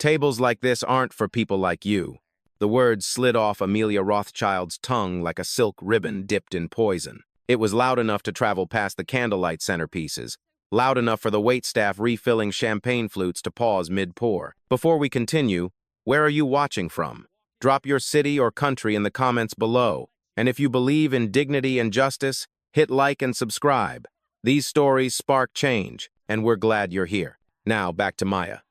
Tables like this aren't for people like you. The words slid off Amelia Rothschild's tongue like a silk ribbon dipped in poison. It was loud enough to travel past the candlelight centerpieces, loud enough for the waitstaff refilling champagne flutes to pause mid-pour. Before we continue, where are you watching from? Drop your city or country in the comments below. And if you believe in dignity and justice, hit like and subscribe. These stories spark change, and we're glad you're here. Now, back to Maya.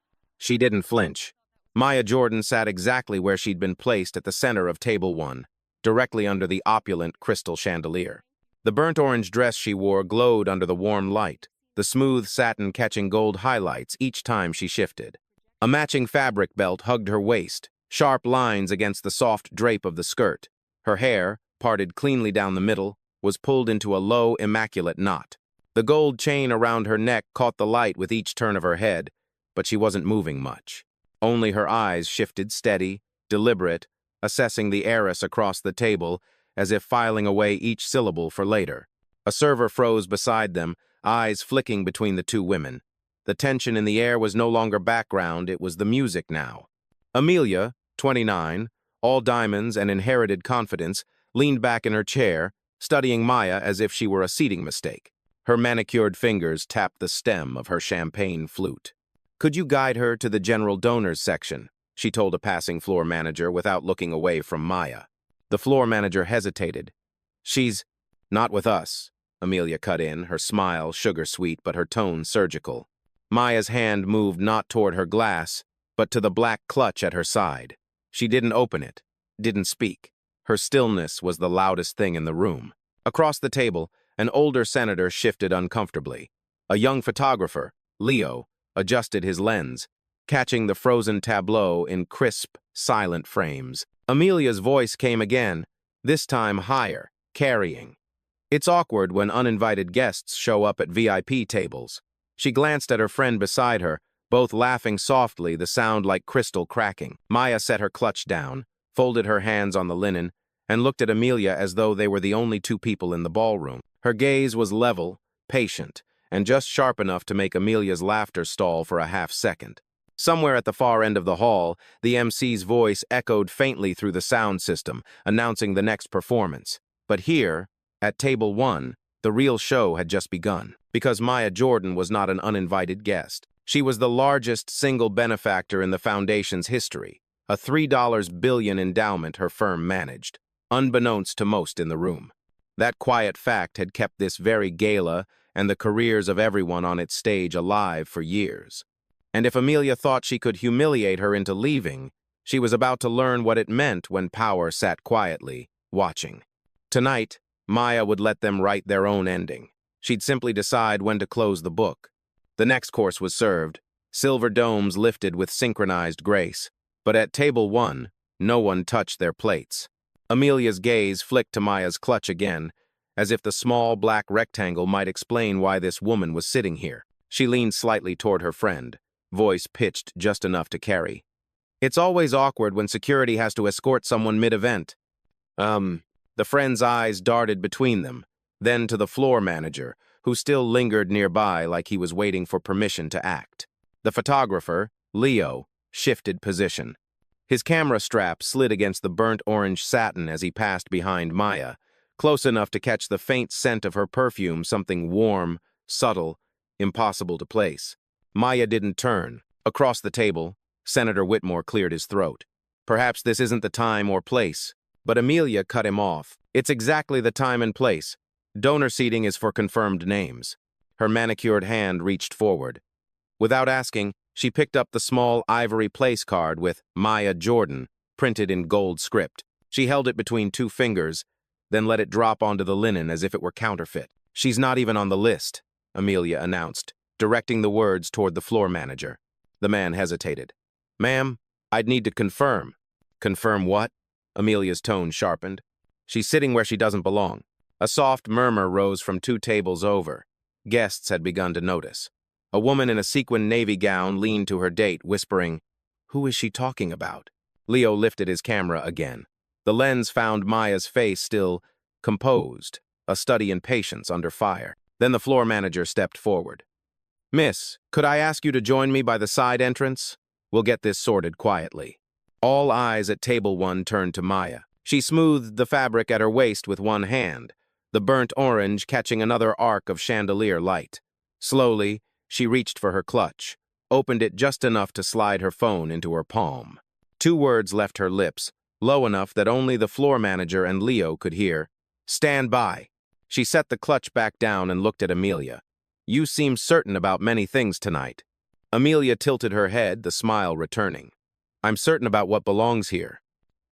She didn't flinch. Maya Jordan sat exactly where she'd been placed at the center of table 1, directly under the opulent crystal chandelier. The burnt orange dress she wore glowed under the warm light, the smooth satin catching gold highlights each time she shifted. A matching fabric belt hugged her waist, sharp lines against the soft drape of the skirt. Her hair, parted cleanly down the middle, was pulled into a low, immaculate knot. The gold chain around her neck caught the light with each turn of her head, but she wasn't moving much. Only her eyes shifted steady, deliberate, assessing the heiress across the table as if filing away each syllable for later. A server froze beside them, eyes flicking between the two women. The tension in the air was no longer background, it was the music now. Amelia, 29, all diamonds and inherited confidence, leaned back in her chair, studying Maya as if she were a seating mistake. Her manicured fingers tapped the stem of her champagne flute. "Could you guide her to the general donors section?" she told a passing floor manager without looking away from Maya. The floor manager hesitated. "She's not with us," Amelia cut in, her smile sugar-sweet but her tone surgical. Maya's hand moved not toward her glass, but to the black clutch at her side. She didn't open it, didn't speak. Her stillness was the loudest thing in the room. Across the table, an older senator shifted uncomfortably. A young photographer, Leo, adjusted his lens, catching the frozen tableau in crisp, silent frames. Amelia's voice came again, this time higher, carrying. "It's awkward when uninvited guests show up at VIP tables." She glanced at her friend beside her, both laughing softly, the sound like crystal cracking. Maya set her clutch down, folded her hands on the linen, and looked at Amelia as though they were the only two people in the ballroom. Her gaze was level, patient, and just sharp enough to make Amelia's laughter stall for a half-second. Somewhere at the far end of the hall, the MC's voice echoed faintly through the sound system, announcing the next performance. But here, at table 1, the real show had just begun, because Maya Jordan was not an uninvited guest. She was the largest single benefactor in the foundation's history, a $3 billion endowment her firm managed, unbeknownst to most in the room. That quiet fact had kept this very gala and the careers of everyone on its stage alive for years. And if Amelia thought she could humiliate her into leaving, she was about to learn what it meant when power sat quietly, watching. Tonight, Maya would let them write their own ending. She'd simply decide when to close the book. The next course was served, silver domes lifted with synchronized grace. But at table 1, no one touched their plates. Amelia's gaze flicked to Maya's clutch again, as if the small black rectangle might explain why this woman was sitting here. She leaned slightly toward her friend, voice pitched just enough to carry. "It's always awkward when security has to escort someone mid-event." The friend's eyes darted between them, then to the floor manager, who still lingered nearby like he was waiting for permission to act. The photographer, Leo, shifted position. His camera strap slid against the burnt orange satin as he passed behind Maya, close enough to catch the faint scent of her perfume, something warm, subtle, impossible to place. Maya didn't turn. Across the table, Senator Whitmore cleared his throat. "Perhaps this isn't the time or place." But Amelia cut him off. "It's exactly the time and place. Donor seating is for confirmed names." Her manicured hand reached forward. Without asking, she picked up the small ivory place card with Maya Jordan printed in gold script. She held it between two fingers, then let it drop onto the linen as if it were counterfeit. "She's not even on the list," Amelia announced, directing the words toward the floor manager. The man hesitated. "Ma'am, I'd need to confirm." "Confirm what?" Amelia's tone sharpened. "She's sitting where she doesn't belong." A soft murmur rose from 2 tables over. Guests had begun to notice. A woman in a sequined navy gown leaned to her date, whispering, "Who is she talking about?" Leo lifted his camera again. The lens found Maya's face still composed, a study in patience under fire. Then the floor manager stepped forward. "Miss, could I ask you to join me by the side entrance?" We'll get this sorted quietly. All eyes at table 1 turned to Maya. She smoothed the fabric at her waist with one hand, the burnt orange catching another arc of chandelier light. Slowly, she reached for her clutch, opened it just enough to slide her phone into her palm. 2 words left her lips, low enough that only the floor manager and Leo could hear. "Stand by." She set the clutch back down and looked at Amelia. "You seem certain about many things tonight." Amelia tilted her head, the smile returning. "I'm certain about what belongs here."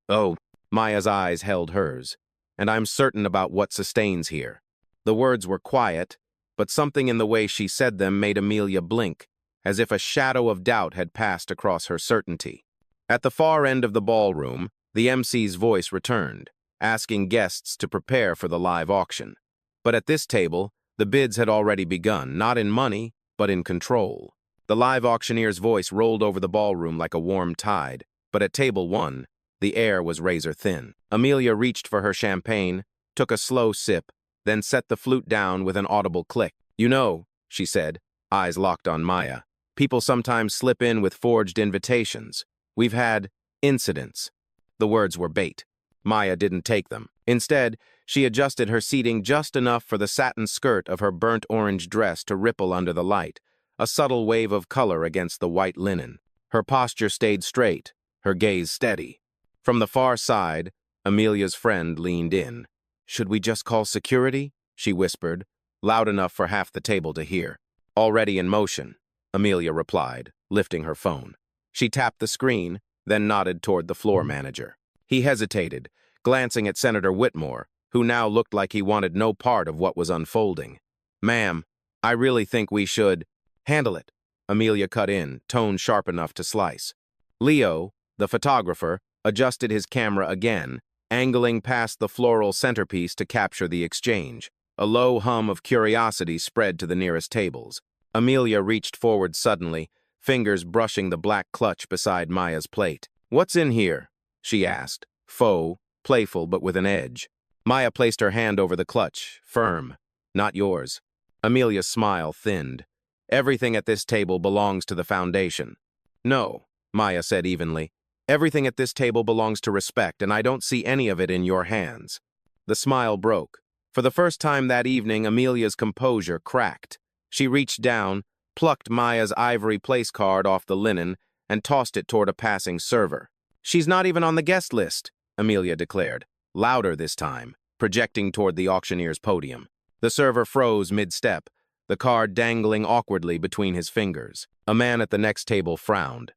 "Oh," Maya's eyes held hers. "And I'm certain about what sustains here." The words were quiet, but something in the way she said them made Amelia blink, as if a shadow of doubt had passed across her certainty. At the far end of the ballroom, the MC's voice returned, asking guests to prepare for the live auction. But at this table, the bids had already begun, not in money, but in control. The live auctioneer's voice rolled over the ballroom like a warm tide, but at table 1, the air was razor thin. Amelia reached for her champagne, took a slow sip, then set the flute down with an audible click. "You know," she said, eyes locked on Maya, "people sometimes slip in with forged invitations. We've had incidents." The words were bait. Maya didn't take them. Instead, she adjusted her seating just enough for the satin skirt of her burnt orange dress to ripple under the light, a subtle wave of color against the white linen. Her posture stayed straight, her gaze steady. From the far side, Amelia's friend leaned in. "Should we just call security?" she whispered, loud enough for half the table to hear. "Already in motion," Amelia replied, lifting her phone. She tapped the screen, then nodded toward the floor manager. He hesitated, glancing at Senator Whitmore, who now looked like he wanted no part of what was unfolding. "Ma'am, I really think we should—" "Handle it," Amelia cut in, tone sharp enough to slice. Leo, the photographer, adjusted his camera again, angling past the floral centerpiece to capture the exchange. A low hum of curiosity spread to the nearest tables. Amelia reached forward suddenly, fingers brushing the black clutch beside Maya's plate. "What's in here?" she asked, faux, playful but with an edge. Maya placed her hand over the clutch, firm. "Not yours." Amelia's smile thinned. "Everything at this table belongs to the foundation." "No," Maya said evenly. "Everything at this table belongs to respect, and I don't see any of it in your hands." The smile broke. For the first time that evening, Amelia's composure cracked. She reached down, plucked Maya's ivory place card off the linen, and tossed it toward a passing server. "She's not even on the guest list," Amelia declared, louder this time, projecting toward the auctioneer's podium. The server froze mid-step, the card dangling awkwardly between his fingers. A man at the next table frowned.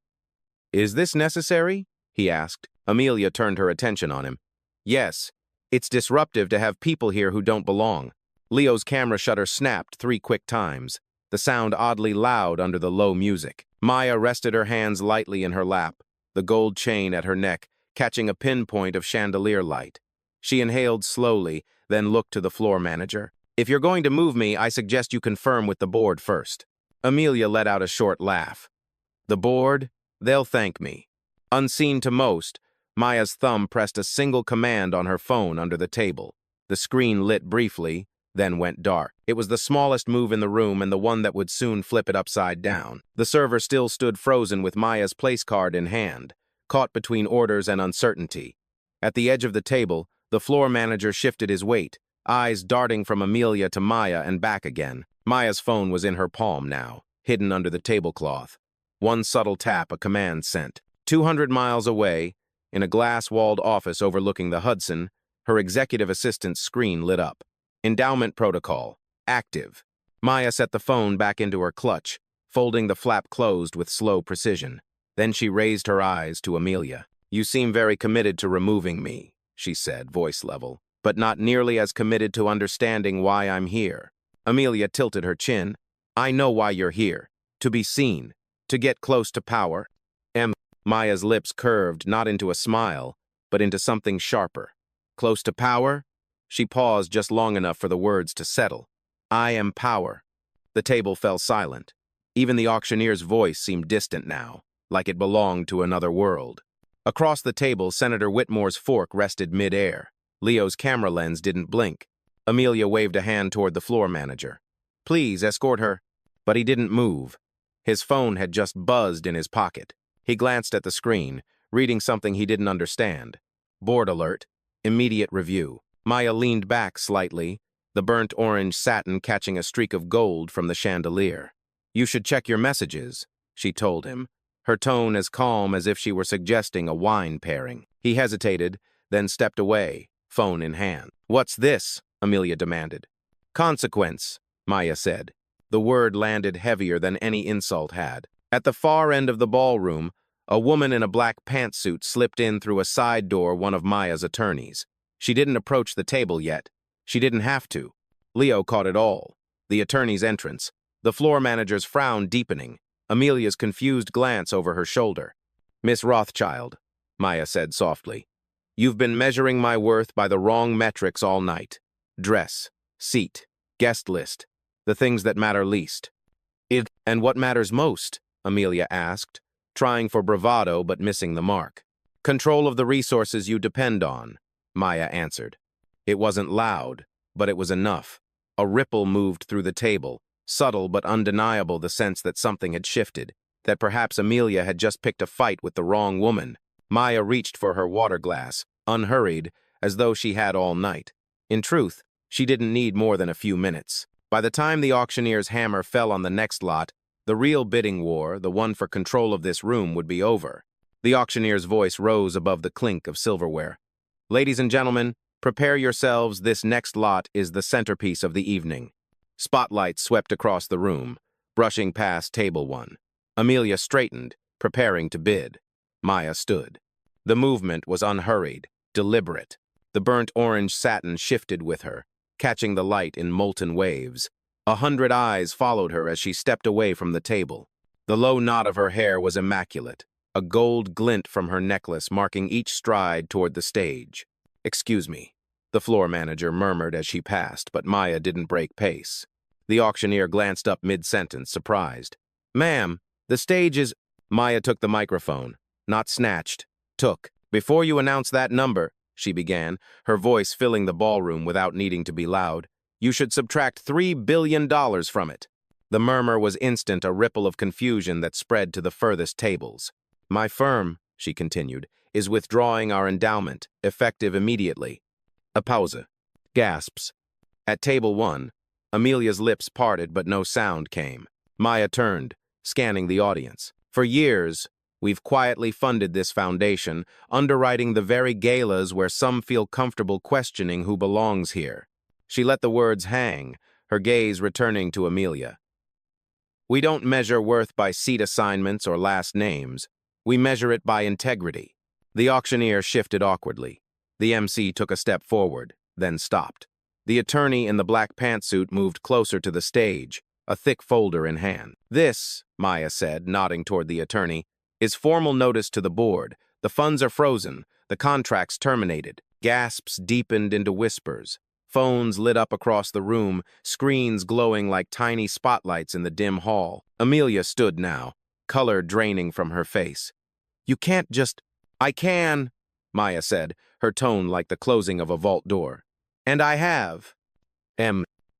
"Is this necessary?" he asked. Amelia turned her attention on him. "Yes. It's disruptive to have people here who don't belong." Leo's camera shutter snapped 3 quick times, the sound oddly loud under the low music. Maya rested her hands lightly in her lap, the gold chain at her neck catching a pinpoint of chandelier light. She inhaled slowly, then looked to the floor manager. "If you're going to move me, I suggest you confirm with the board first." Amelia let out a short laugh. "The board? They'll thank me." Unseen to most, Maya's thumb pressed a single command on her phone under the table. The screen lit briefly, then went dark. It was the smallest move in the room and the one that would soon flip it upside down. The server still stood frozen with Maya's place card in hand, caught between orders and uncertainty. At the edge of the table, the floor manager shifted his weight, eyes darting from Amelia to Maya and back again. Maya's phone was in her palm now, hidden under the tablecloth. One subtle tap, a command sent. 200 miles away, in a glass-walled office overlooking the Hudson, her executive assistant's screen lit up. Endowment protocol. Active. Maya set the phone back into her clutch, folding the flap closed with slow precision. Then she raised her eyes to Amelia. "You seem very committed to removing me," she said, voice level, "but not nearly as committed to understanding why I'm here." Amelia tilted her chin. "I know why you're here. To be seen. To get close to power." Maya's lips curved not into a smile, but into something sharper. "Close to power?" She paused just long enough for the words to settle. "I am power." The table fell silent. Even the auctioneer's voice seemed distant now, like it belonged to another world. Across the table, Senator Whitmore's fork rested mid-air. Leo's camera lens didn't blink. Amelia waved a hand toward the floor manager. "Please, escort her." But he didn't move. His phone had just buzzed in his pocket. He glanced at the screen, reading something he didn't understand. Board alert. Immediate review. Maya leaned back slightly, the burnt orange satin catching a streak of gold from the chandelier. "You should check your messages," she told him, her tone as calm as if she were suggesting a wine pairing. He hesitated, then stepped away, phone in hand. "What's this?" Amelia demanded. "Consequence," Maya said. The word landed heavier than any insult had. At the far end of the ballroom, a woman in a black pantsuit slipped in through a side door, one of Maya's attorneys. She didn't approach the table yet. She didn't have to. Leo caught it all. The attorney's entrance, the floor manager's frown deepening, Amelia's confused glance over her shoulder. "Miss Rothschild," Maya said softly, "you've been measuring my worth by the wrong metrics all night. Dress, seat, guest list, the things that matter least." "And what matters most?" Amelia asked, trying for bravado but missing the mark. "Control of the resources you depend on," Maya answered. It wasn't loud, but it was enough. A ripple moved through the table, subtle but undeniable, the sense that something had shifted, that perhaps Amelia had just picked a fight with the wrong woman. Maya reached for her water glass, unhurried, as though she had all night. In truth, she didn't need more than a few minutes. By the time the auctioneer's hammer fell on the next lot, the real bidding war, the one for control of this room, would be over. The auctioneer's voice rose above the clink of silverware. "Ladies and gentlemen, prepare yourselves, this next lot is the centerpiece of the evening." Spotlights swept across the room, brushing past table one. Amelia straightened, preparing to bid. Maya stood. The movement was unhurried, deliberate. The burnt orange satin shifted with her, catching the light in molten waves. 100 eyes followed her as she stepped away from the table. The low knot of her hair was immaculate, a gold glint from her necklace marking each stride toward the stage. "Excuse me," the floor manager murmured as she passed, but Maya didn't break pace. The auctioneer glanced up mid-sentence, surprised. "Ma'am, the stage is—" Maya took the microphone. Not snatched. Took. "Before you announce that number," she began, her voice filling the ballroom without needing to be loud, "you should subtract $3 billion from it." The murmur was instant, a ripple of confusion that spread to the furthest tables. "My firm," she continued, "is withdrawing our endowment, effective immediately." A pause. Gasps. At table one, Amelia's lips parted but no sound came. Maya turned, scanning the audience. "For years, we've quietly funded this foundation, underwriting the very galas where some feel comfortable questioning who belongs here." She let the words hang, her gaze returning to Amelia. "We don't measure worth by seat assignments or last names. We measure it by integrity." The auctioneer shifted awkwardly. The MC took a step forward, then stopped. The attorney in the black pantsuit moved closer to the stage, a thick folder in hand. "This," Maya said, nodding toward the attorney, "is formal notice to the board. The funds are frozen, the contracts terminated." Gasps deepened into whispers. Phones lit up across the room, screens glowing like tiny spotlights in the dim hall. Amelia stood now, color draining from her face. "You can't just—" "I can," Maya said, her tone like the closing of a vault door. "And I have."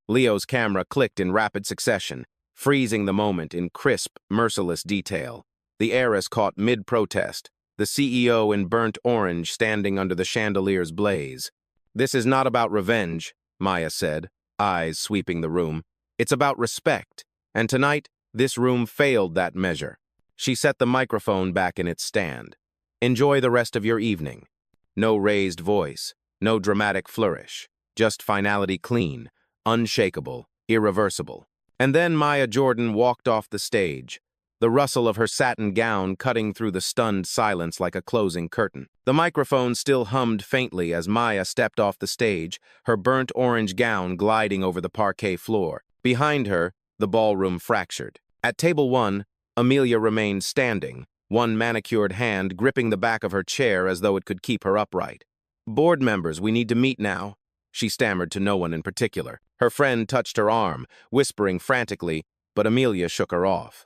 Leo's camera clicked in rapid succession, freezing the moment in crisp, merciless detail. The heiress caught mid-protest, the CEO in burnt orange standing under the chandelier's blaze. "This is not about revenge," Maya said, eyes sweeping the room. "It's about respect, and tonight, this room failed that measure." She set the microphone back in its stand. "Enjoy the rest of your evening." No raised voice, no dramatic flourish, just finality, clean, unshakable, irreversible. And then Maya Jordan walked off the stage, the rustle of her satin gown cutting through the stunned silence like a closing curtain. The microphone still hummed faintly as Maya stepped off the stage, her burnt orange gown gliding over the parquet floor. Behind her, the ballroom fractured. At table one, Amelia remained standing, one manicured hand gripping the back of her chair as though it could keep her upright. "Board members, we need to meet now," she stammered to no one in particular. Her friend touched her arm, whispering frantically, but Amelia shook her off.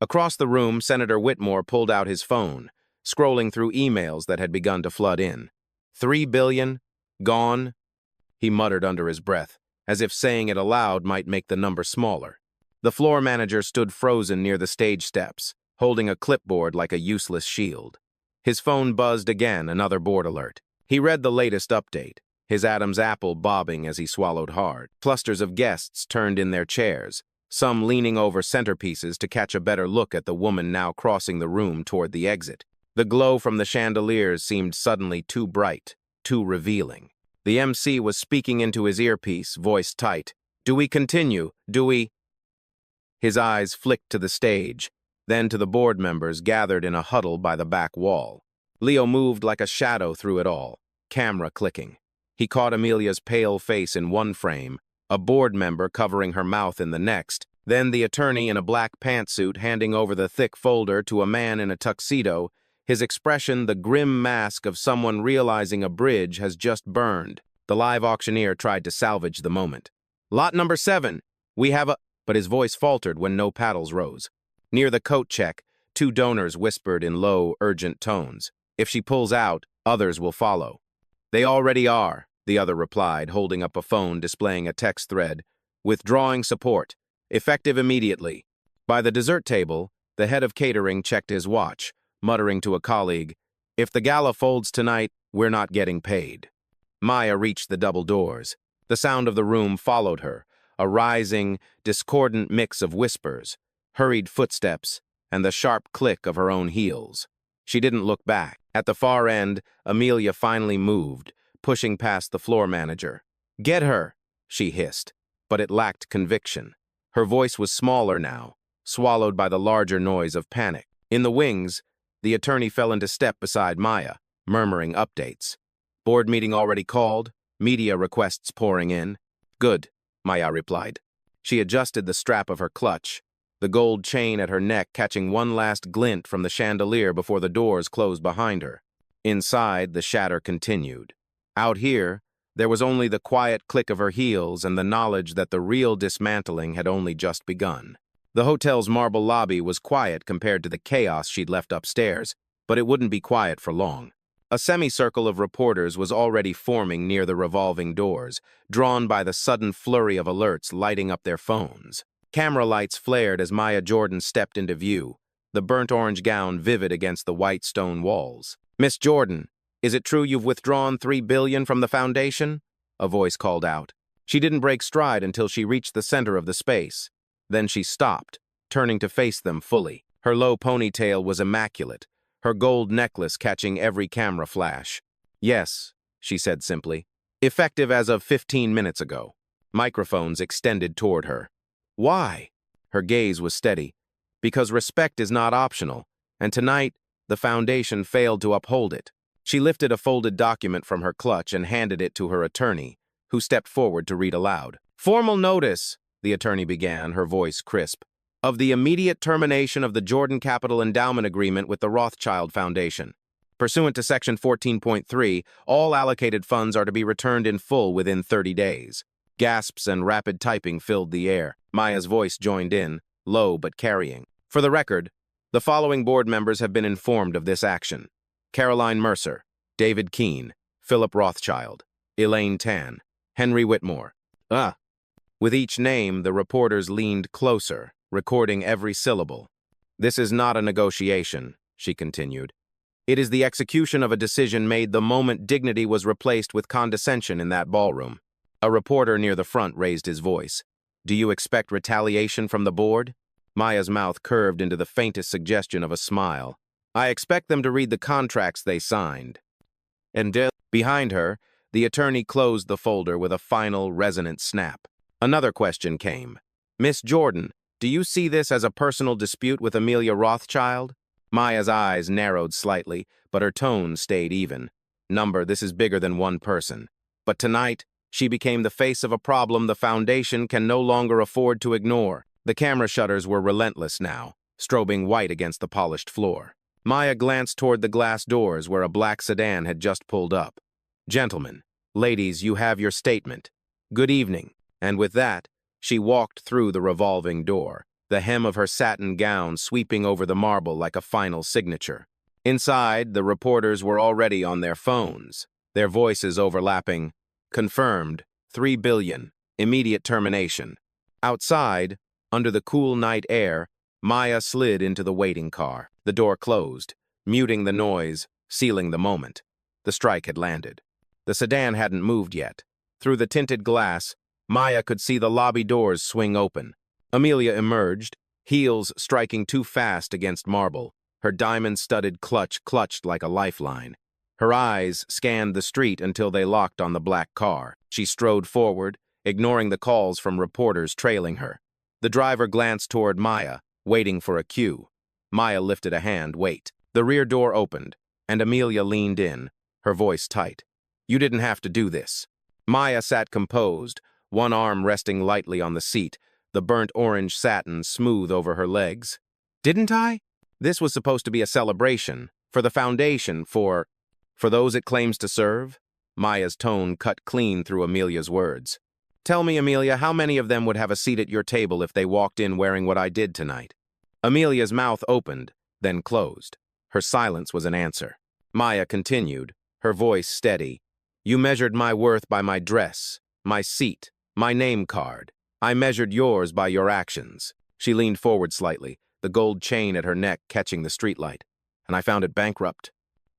Across the room, Senator Whitmore pulled out his phone, scrolling through emails that had begun to flood in. $3 billion? Gone? He muttered under his breath, as if saying it aloud might make the number smaller. The floor manager stood frozen near the stage steps, holding a clipboard like a useless shield. His phone buzzed again, another board alert. He read the latest update, his Adam's apple bobbing as he swallowed hard. Clusters of guests turned in their chairs, some leaning over centerpieces to catch a better look at the woman now crossing the room toward the exit. The glow from the chandeliers seemed suddenly too bright, too revealing. The MC was speaking into his earpiece, voice tight. "Do we continue? Do we—" His eyes flicked to the stage, then to the board members gathered in a huddle by the back wall. Leo moved like a shadow through it all, camera clicking. He caught Amelia's pale face in one frame, a board member covering her mouth in the next, then the attorney in a black pantsuit handing over the thick folder to a man in a tuxedo, his expression the grim mask of someone realizing a bridge has just burned. The live auctioneer tried to salvage the moment. "Lot number 7, we have a—" But his voice faltered when no paddles rose. Near the coat check, 2 donors whispered in low, urgent tones. "If she pulls out, others will follow." "They already are," the other replied, holding up a phone displaying a text thread. "Withdrawing support. Effective immediately." By the dessert table, the head of catering checked his watch, muttering to a colleague, "If the gala folds tonight, we're not getting paid." Maya reached the double doors. The sound of the room followed her, a rising, discordant mix of whispers, hurried footsteps, and the sharp click of her own heels. She didn't look back. At the far end, Amelia finally moved, pushing past the floor manager. "Get her," she hissed, but it lacked conviction. Her voice was smaller now, swallowed by the larger noise of panic. In the wings, the attorney fell into step beside Maya, murmuring updates. "Board meeting already called, media requests pouring in." "Good," Maya replied. She adjusted the strap of her clutch, the gold chain at her neck catching one last glint from the chandelier before the doors closed behind her. Inside, the shatter continued. Out here, there was only the quiet click of her heels and the knowledge that the real dismantling had only just begun. The hotel's marble lobby was quiet compared to the chaos she'd left upstairs, but it wouldn't be quiet for long. A semicircle of reporters was already forming near the revolving doors, drawn by the sudden flurry of alerts lighting up their phones. Camera lights flared as Maya Jordan stepped into view, the burnt orange gown vivid against the white stone walls. "Miss Jordan, is it true you've withdrawn $3 billion from the foundation?" a voice called out. She didn't break stride until she reached the center of the space. Then she stopped, turning to face them fully. Her low ponytail was immaculate, her gold necklace catching every camera flash. "Yes," she said simply. "Effective as of 15 minutes ago." Microphones extended toward her. "Why?" Her gaze was steady. "Because respect is not optional, and tonight, the foundation failed to uphold it." She lifted a folded document from her clutch and handed it to her attorney, who stepped forward to read aloud. "Formal notice," the attorney began, her voice crisp, "of the immediate termination of the Jordan Capital Endowment Agreement with the Rothschild Foundation. Pursuant to Section 14.3, all allocated funds are to be returned in full within 30 days. Gasps and rapid typing filled the air. Maya's voice joined in, low but carrying. "For the record, the following board members have been informed of this action: Caroline Mercer, David Keene, Philip Rothschild, Elaine Tan, Henry Whitmore." With each name, the reporters leaned closer, recording every syllable. "This is not a negotiation," she continued. "It is the execution of a decision made the moment dignity was replaced with condescension in that ballroom." A reporter near the front raised his voice. "Do you expect retaliation from the board?" Maya's mouth curved into the faintest suggestion of a smile. "I expect them to read the contracts they signed." And behind her, the attorney closed the folder with a final, resonant snap. Another question came. "Miss Jordan, do you see this as a personal dispute with Amelia Rothschild?" Maya's eyes narrowed slightly, but her tone stayed even. This is bigger than one person. But tonight, she became the face of a problem the foundation can no longer afford to ignore. The camera shutters were relentless now, strobing white against the polished floor. Maya glanced toward the glass doors where a black sedan had just pulled up. "Gentlemen, ladies, you have your statement. Good evening." And with that, she walked through the revolving door, the hem of her satin gown sweeping over the marble like a final signature. Inside, the reporters were already on their phones, their voices overlapping. "Confirmed, $3 billion, immediate termination." Outside, under the cool night air, Maya slid into the waiting car. The door closed, muting the noise, sealing the moment. The strike had landed. The sedan hadn't moved yet. Through the tinted glass, Maya could see the lobby doors swing open. Amelia emerged, heels striking too fast against marble. Her diamond-studded clutch clutched like a lifeline. Her eyes scanned the street until they locked on the black car. She strode forward, ignoring the calls from reporters trailing her. The driver glanced toward Maya, waiting for a cue. Maya lifted a hand, wait. The rear door opened, and Amelia leaned in, her voice tight. You didn't have to do this. Maya sat composed, one arm resting lightly on the seat, the burnt orange satin smooth over her legs. Didn't I? This was supposed to be a celebration, for the foundation, for those it claims to serve? Maya's tone cut clean through Amelia's words. Tell me, Amelia, how many of them would have a seat at your table if they walked in wearing what I did tonight? Amelia's mouth opened, then closed. Her silence was an answer. Maya continued, her voice steady. You measured my worth by my dress, my seat, my name card. I measured yours by your actions. She leaned forward slightly, the gold chain at her neck catching the streetlight. And I found it bankrupt.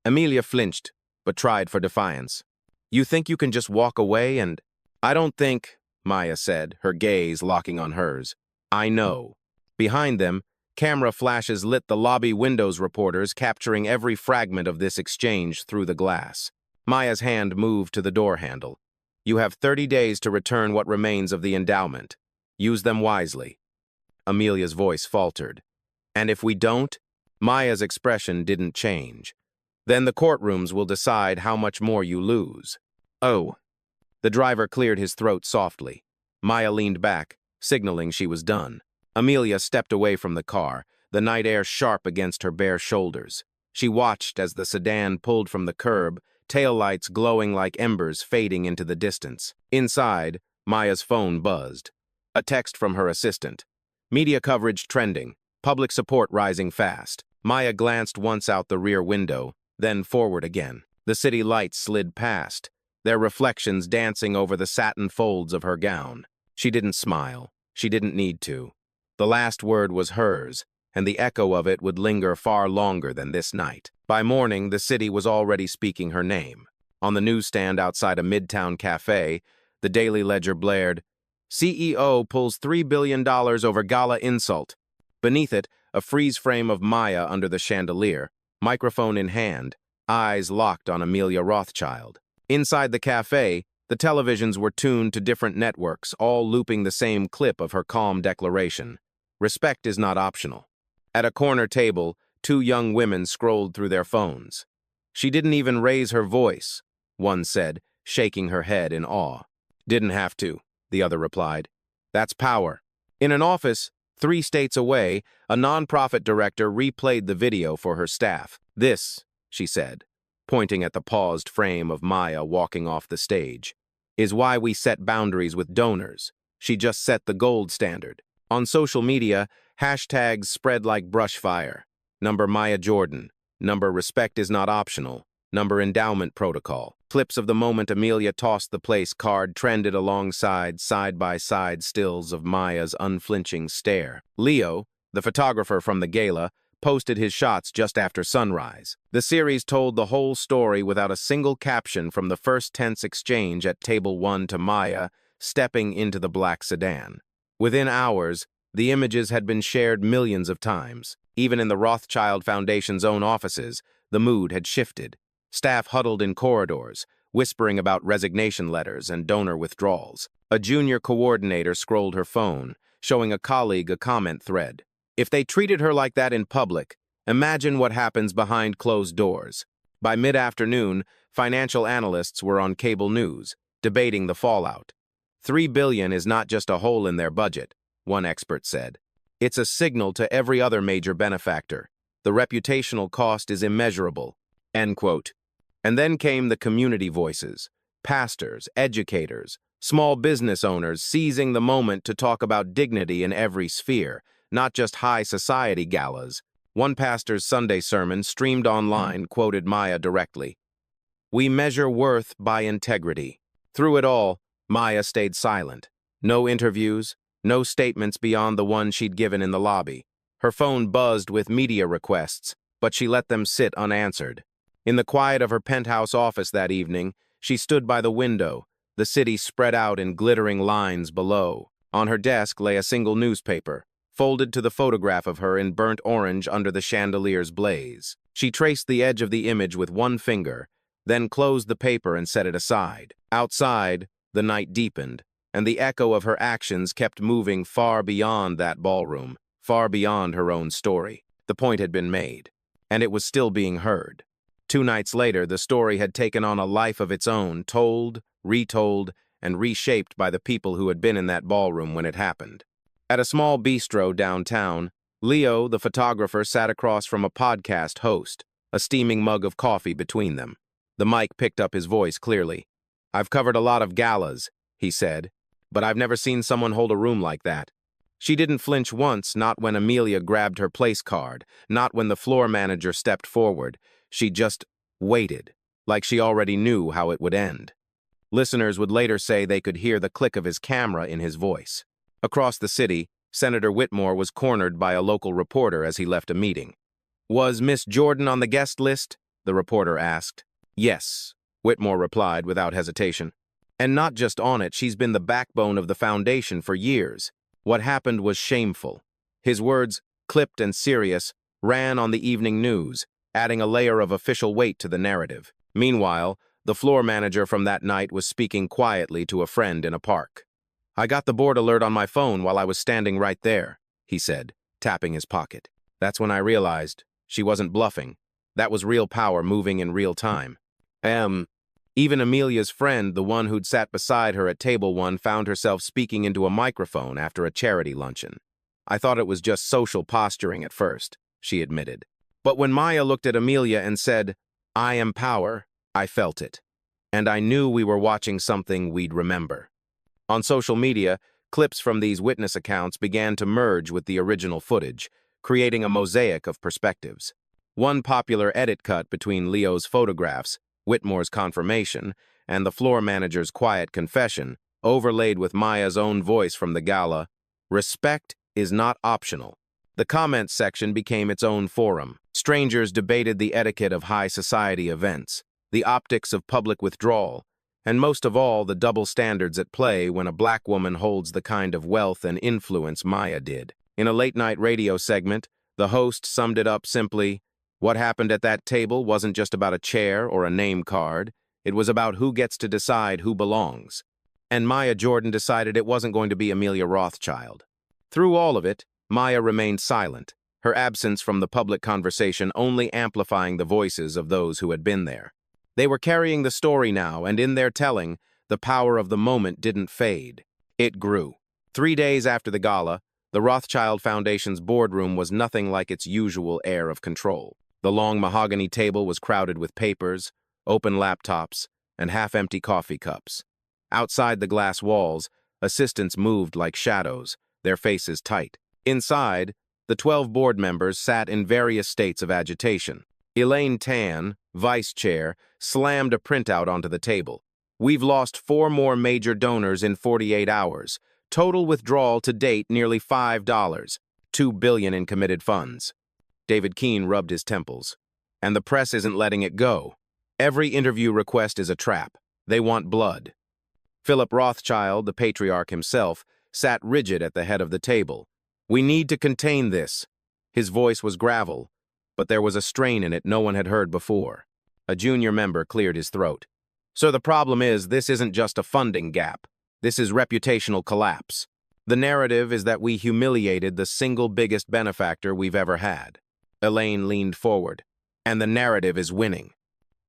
Amelia flinched, but tried for defiance. You think you can just walk away and... I don't think, Maya said, her gaze locking on hers. I know. Behind them, camera flashes lit the lobby windows reporters, capturing every fragment of this exchange through the glass. Maya's hand moved to the door handle. You have 30 days to return what remains of the endowment. Use them wisely. Amelia's voice faltered. And if we don't? Maya's expression didn't change. Then the courtrooms will decide how much more you lose. Oh. The driver cleared his throat softly. Maya leaned back, signaling she was done. Amelia stepped away from the car, the night air sharp against her bare shoulders. She watched as the sedan pulled from the curb, taillights glowing like embers fading into the distance. Inside, Maya's phone buzzed. A text from her assistant. Media coverage trending, public support rising fast. Maya glanced once out the rear window, then forward again. The city lights slid past, their reflections dancing over the satin folds of her gown. She didn't smile. She didn't need to. The last word was hers, and the echo of it would linger far longer than this night. By morning, the city was already speaking her name. On the newsstand outside a midtown cafe, the Daily Ledger blared, CEO pulls $3 billion over Gala insult. Beneath it, a freeze frame of Maya under the chandelier, microphone in hand, eyes locked on Amelia Rothschild. Inside the cafe, the televisions were tuned to different networks, all looping the same clip of her calm declaration. Respect is not optional. At a corner table, two young women scrolled through their phones. She didn't even raise her voice, one said, shaking her head in awe. Didn't have to, the other replied. That's power. In an office, 3 states away, a nonprofit director replayed the video for her staff. This, she said, pointing at the paused frame of Maya walking off the stage, is why we set boundaries with donors. She just set the gold standard. On social media, hashtags spread like brush fire. Number Maya Jordan. Number respect is not optional. Number endowment protocol. Clips of the moment Amelia tossed the place card trended alongside side-by-side stills of Maya's unflinching stare. Leo, the photographer from the Gala, posted his shots just after sunrise. The series told the whole story without a single caption from the first tense exchange at Table 1 to Maya stepping into the black sedan. Within hours, the images had been shared millions of times. Even in the Rothschild Foundation's own offices, the mood had shifted. Staff huddled in corridors, whispering about resignation letters and donor withdrawals. A junior coordinator scrolled her phone, showing a colleague a comment thread. If they treated her like that in public, imagine what happens behind closed doors. By mid-afternoon, financial analysts were on cable news, debating the fallout. $3 billion is not just a hole in their budget, one expert said. It's a signal to every other major benefactor. The reputational cost is immeasurable. End quote. And then came the community voices, pastors, educators, small business owners seizing the moment to talk about dignity in every sphere, not just high society galas. One pastor's Sunday sermon, streamed online, quoted Maya directly. We measure worth by integrity. Through it all, Maya stayed silent. No interviews, no statements beyond the one she'd given in the lobby. Her phone buzzed with media requests, but she let them sit unanswered. In the quiet of her penthouse office that evening, she stood by the window, the city spread out in glittering lines below. On her desk lay a single newspaper, folded to the photograph of her in burnt orange under the chandelier's blaze. She traced the edge of the image with one finger, then closed the paper and set it aside. Outside, the night deepened, and the echo of her actions kept moving far beyond that ballroom, far beyond her own story. The point had been made, and it was still being heard. 2 nights later, the story had taken on a life of its own, told, retold, and reshaped by the people who had been in that ballroom when it happened. At a small bistro downtown, Leo, the photographer, sat across from a podcast host, a steaming mug of coffee between them. The mic picked up his voice clearly. "I've covered a lot of galas," he said, "but I've never seen someone hold a room like that." She didn't flinch once, not when Amelia grabbed her place card, not when the floor manager stepped forward. She just waited, like she already knew how it would end. Listeners would later say they could hear the click of his camera in his voice. Across the city, Senator Whitmore was cornered by a local reporter as he left a meeting. "Was Miss Jordan on the guest list?" the reporter asked. "Yes," Whitmore replied without hesitation. "And not just on it, she's been the backbone of the foundation for years. What happened was shameful." His words, clipped and serious, ran on the evening news, adding a layer of official weight to the narrative. Meanwhile, the floor manager from that night was speaking quietly to a friend in a park. "I got the board alert on my phone while I was standing right there," he said, tapping his pocket. "That's when I realized she wasn't bluffing. That was real power moving in real time." Even Amelia's friend, the one who'd sat beside her at table 1, found herself speaking into a microphone after a charity luncheon. "I thought it was just social posturing at first," she admitted. "But when Maya looked at Amelia and said, 'I am power,' I felt it. And I knew we were watching something we'd remember." On social media, clips from these witness accounts began to merge with the original footage, creating a mosaic of perspectives. One popular edit cut between Leo's photographs, Whitmore's confirmation, and the floor manager's quiet confession, overlaid with Maya's own voice from the gala, "Respect is not optional." The comments section became its own forum. Strangers debated the etiquette of high society events, the optics of public withdrawal, and most of all, the double standards at play when a black woman holds the kind of wealth and influence Maya did. In a late-night radio segment, the host summed it up simply, "What happened at that table wasn't just about a chair or a name card. It was about who gets to decide who belongs." And Maya Jordan decided it wasn't going to be Amelia Rothschild. Through all of it, Maya remained silent, her absence from the public conversation only amplifying the voices of those who had been there. They were carrying the story now, and in their telling, the power of the moment didn't fade. It grew. 3 days after the gala, the Rothschild Foundation's boardroom was nothing like its usual air of control. The long mahogany table was crowded with papers, open laptops, and half-empty coffee cups. Outside the glass walls, assistants moved like shadows, their faces tight. Inside, the 12 board members sat in various states of agitation. Elaine Tan, vice chair, slammed a printout onto the table. "We've lost 4 more major donors in 48 hours. Total withdrawal to date nearly $5, $2 billion in committed funds." David Keene rubbed his temples. "And the press isn't letting it go. Every interview request is a trap. They want blood." Philip Rothschild, the patriarch himself, sat rigid at the head of the table. "We need to contain this." His voice was gravel, but there was a strain in it no one had heard before. A junior member cleared his throat. "So the problem is, this isn't just a funding gap. This is reputational collapse. The narrative is that we humiliated the single biggest benefactor we've ever had." Elaine leaned forward. "And the narrative is winning."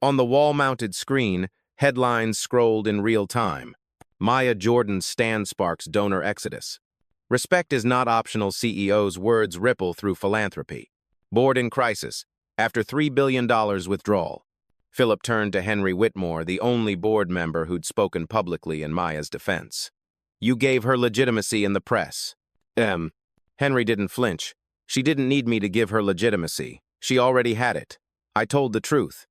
On the wall-mounted screen, headlines scrolled in real time. Maya Jordan Sparks donor exodus. Respect is not optional. CEO's words ripple through philanthropy. Board in crisis, after $3 billion withdrawal. Philip turned to Henry Whitmore, the only board member who'd spoken publicly in Maya's defense. "You gave her legitimacy in the press." Henry didn't flinch. "She didn't need me to give her legitimacy. She already had it. I told the truth."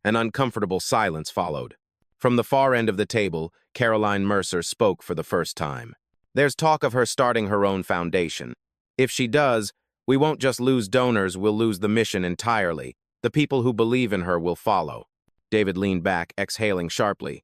An uncomfortable silence followed. From the far end of the table, Caroline Mercer spoke for the first time. "There's talk of her starting her own foundation. If she does, We won't just lose donors, we'll lose the mission entirely. The people who believe in her will follow. David leaned back, exhaling sharply.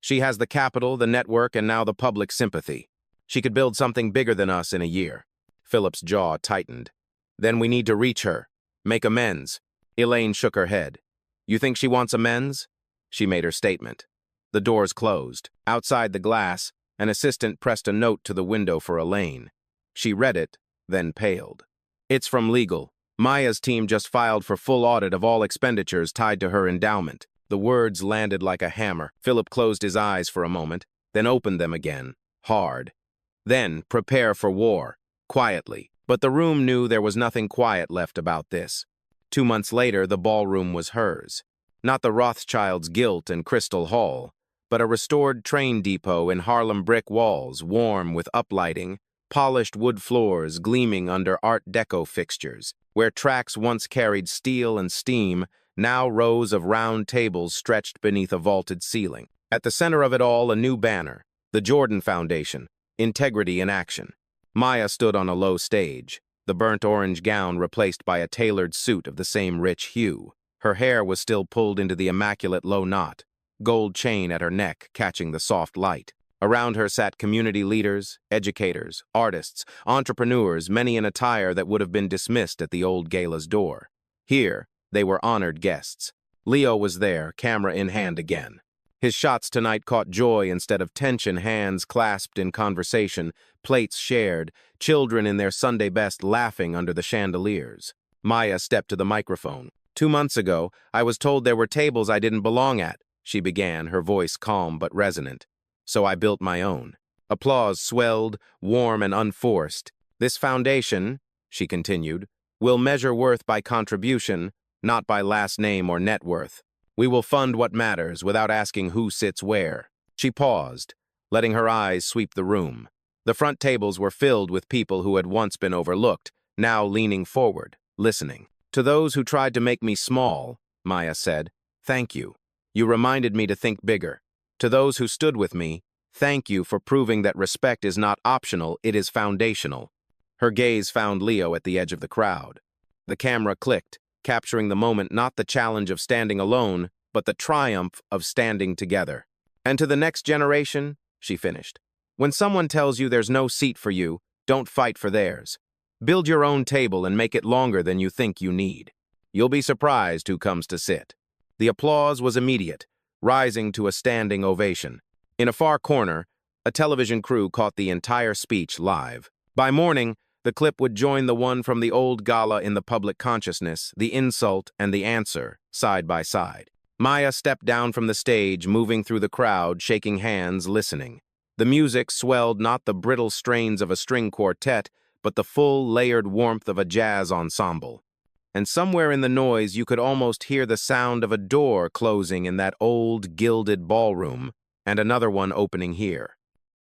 She has the capital, the network, and now the public sympathy. She could build something bigger than us in a year. Philip's jaw tightened. Then we need to reach her. Make amends. Elaine shook her head. You think she wants amends? She made her statement. The doors closed. Outside the glass, an assistant pressed a note to the window for Elaine. She read it, then paled. It's from legal. Maya's team just filed for full audit of all expenditures tied to her endowment. The words landed like a hammer. Philip closed his eyes for a moment, then opened them again, hard. Then, prepare for war, quietly. But the room knew there was nothing quiet left about this. 2 months later, the ballroom was hers. Not the Rothschilds' gilt and crystal hall, but a restored train depot in Harlem brick walls, warm with uplighting, polished wood floors gleaming under Art Deco fixtures. Where tracks once carried steel and steam, now rows of round tables stretched beneath a vaulted ceiling. At the center of it all, a new banner, the Jordan Foundation, Integrity in Action. Maya stood on a low stage, the burnt orange gown replaced by a tailored suit of the same rich hue. Her hair was still pulled into the immaculate low knot, gold chain at her neck catching the soft light. Around her sat community leaders, educators, artists, entrepreneurs, many in attire that would have been dismissed at the old Gala's door. Here, they were honored guests. Leo was there, camera in hand again. His shots tonight caught joy instead of tension, hands clasped in conversation, plates shared, children in their Sunday best laughing under the chandeliers. Maya stepped to the microphone. 2 months ago, I was told there were tables I didn't belong at, she began, her voice calm but resonant. So I built my own. Applause swelled, warm and unforced. This foundation, she continued, will measure worth by contribution, not by last name or net worth. We will fund what matters without asking who sits where. She paused, letting her eyes sweep the room. The front tables were filled with people who had once been overlooked, now leaning forward, listening. To those who tried to make me small, Maya said, thank you. You reminded me to think bigger. To those who stood with me, thank you for proving that respect is not optional, it is foundational. Her gaze found Leo at the edge of the crowd. The camera clicked, capturing the moment, not the challenge of standing alone, but the triumph of standing together. And to the next generation, she finished, when someone tells you there's no seat for you, don't fight for theirs. Build your own table and make it longer than you think you need. You'll be surprised who comes to sit. The applause was immediate, rising to a standing ovation. In a far corner, a television crew caught the entire speech live. By morning, the clip would join the one from the old Gala in the public consciousness, the insult and the answer, side by side. Maya stepped down from the stage, moving through the crowd, shaking hands, listening. The music swelled not the brittle strains of a string quartet, but the full, layered warmth of a jazz ensemble. And somewhere in the noise you could almost hear the sound of a door closing in that old, gilded ballroom, and another one opening here.